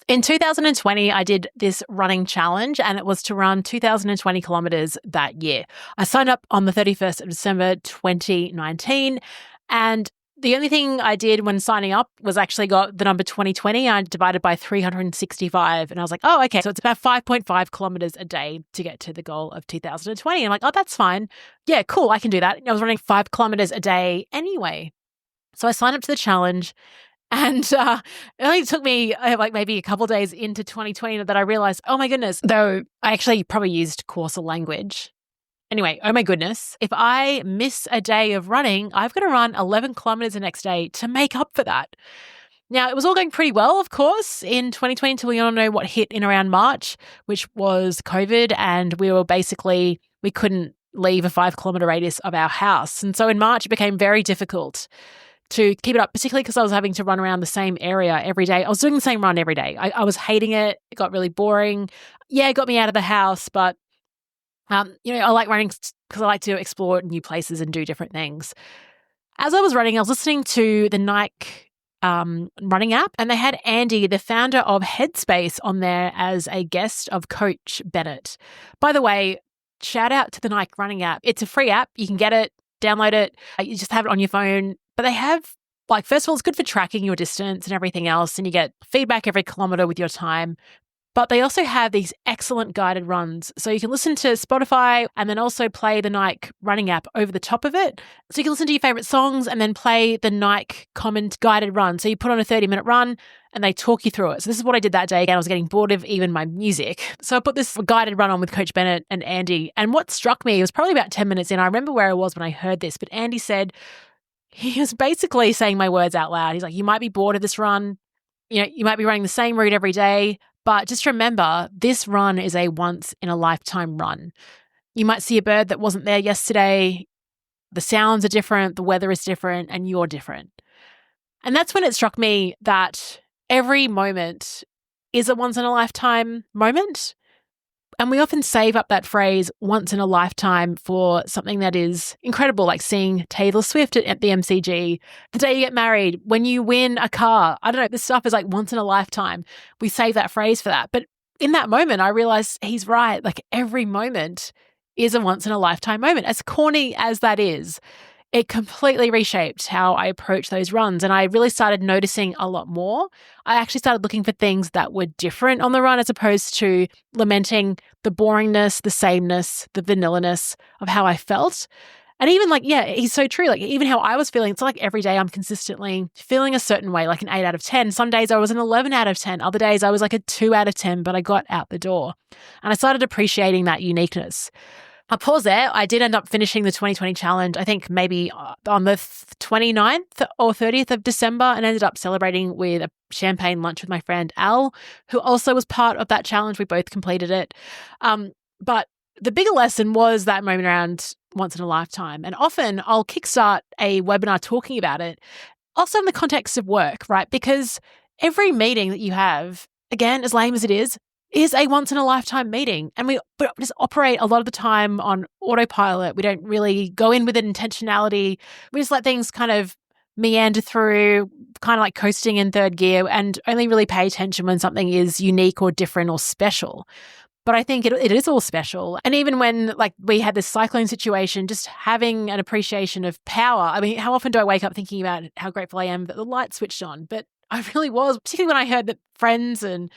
In 2020, I did this running challenge, and it was to run 2,020 kilometers that year. I signed up on the 31st of December, 2019, and the only thing I did when signing up was actually got the number 2020. I divided by 365, and I was like, oh, okay, so it's about 5.5 kilometers a day to get to the goal of 2020. And I'm like, oh, that's fine. Yeah, cool, I can do that. I was running 5 kilometers a day anyway. So I signed up to the challenge. And it only took me like maybe a couple of days into 2020 that I realized, oh my goodness, though I actually probably used coarser language. Anyway, oh my goodness, if I miss a day of running, I've got to run 11 kilometers the next day to make up for that. Now, it was all going pretty well, of course, in 2020 until we all know what hit in around March, which was COVID, and we couldn't leave a 5-kilometer radius of our house. And so in March, it became very difficult to keep it up, particularly because I was having to run around the same area every day. I was doing the same run every day. I was hating it. It got really boring. Yeah, it got me out of the house, but I like running because I like to explore new places and do different things. As I was running, I was listening to the Nike running app, and they had Andy, the founder of Headspace, on there as a guest of Coach Bennett. By the way, shout out to the Nike running app. It's a free app. You can get it, download it. You just have it on your phone. But they have, first of all, it's good for tracking your distance and everything else, and you get feedback every kilometer with your time. But they also have these excellent guided runs. So you can listen to Spotify and then also play the Nike running app over the top of it. So you can listen to your favorite songs and then play the Nike comment guided run. So you put on a 30-minute run and they talk you through it. So this is what I did that day. Again, I was getting bored of even my music. So I put this guided run on with Coach Bennett and Andy. And what struck me, it was probably about 10 minutes in. I remember where I was when I heard this, but Andy said, he was basically saying my words out loud. He's like, you might be bored of this run. You might be running the same route every day, but just remember, this run is a once-in-a-lifetime run. You might see a bird that wasn't there yesterday. The sounds are different, the weather is different, and you're different. And that's when it struck me that every moment is a once-in-a-lifetime moment. And we often save up that phrase once in a lifetime for something that is incredible, like seeing Taylor Swift at the MCG, the day you get married, when you win a car. I don't know, this stuff is like once in a lifetime. We save that phrase for that. But in that moment, I realized he's right. Like every moment is a once in a lifetime moment. As corny as that is, it completely reshaped how I approach those runs. And I really started noticing a lot more. I actually started looking for things that were different on the run as opposed to lamenting the boringness, the sameness, the vanilla-ness of how I felt. And even he's so true. Like even how I was feeling, it's like every day I'm consistently feeling a certain way, like an 8 out of 10. Some days I was an 11 out of 10. Other days I was like a 2 out of 10, but I got out the door. And I started appreciating that uniqueness. I'll pause there. I did end up finishing the 2020 challenge, I think maybe on the 29th or 30th of December, and ended up celebrating with a champagne lunch with my friend Al, who also was part of that challenge. We both completed it. But the bigger lesson was that moment around once in a lifetime. And often I'll kickstart a webinar talking about it, also in the context of work, right? Because every meeting that you have, again, as lame as it is a once-in-a-lifetime meeting. And we just operate a lot of the time on autopilot. We don't really go in with an intentionality. We just let things kind of meander through, kind of like coasting in third gear, and only really pay attention when something is unique or different or special. But I think it is all special. And even when we had this cyclone situation, just having an appreciation of power. I mean, how often do I wake up thinking about how grateful I am that the light switched on? But I really was, particularly when I heard that friends and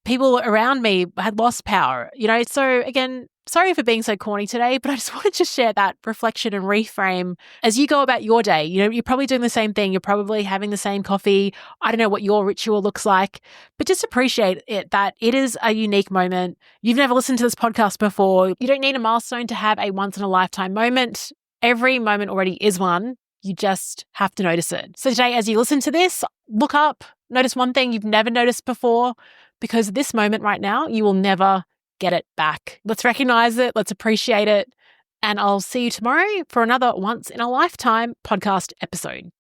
people around me had lost power, So again, sorry for being so corny today, but I just wanted to share that reflection and reframe as you go about your day. You're probably doing the same thing. You're probably having the same coffee. I don't know what your ritual looks like, but just appreciate it, that it is a unique moment. You've never listened to this podcast before. You don't need a milestone to have a once in a lifetime moment. Every moment already is one. You just have to notice it. So today, as you listen to this, look up, notice one thing you've never noticed before, because this moment right now, you will never get it back. Let's recognize it. Let's appreciate it. And I'll see you tomorrow for another once in a lifetime podcast episode.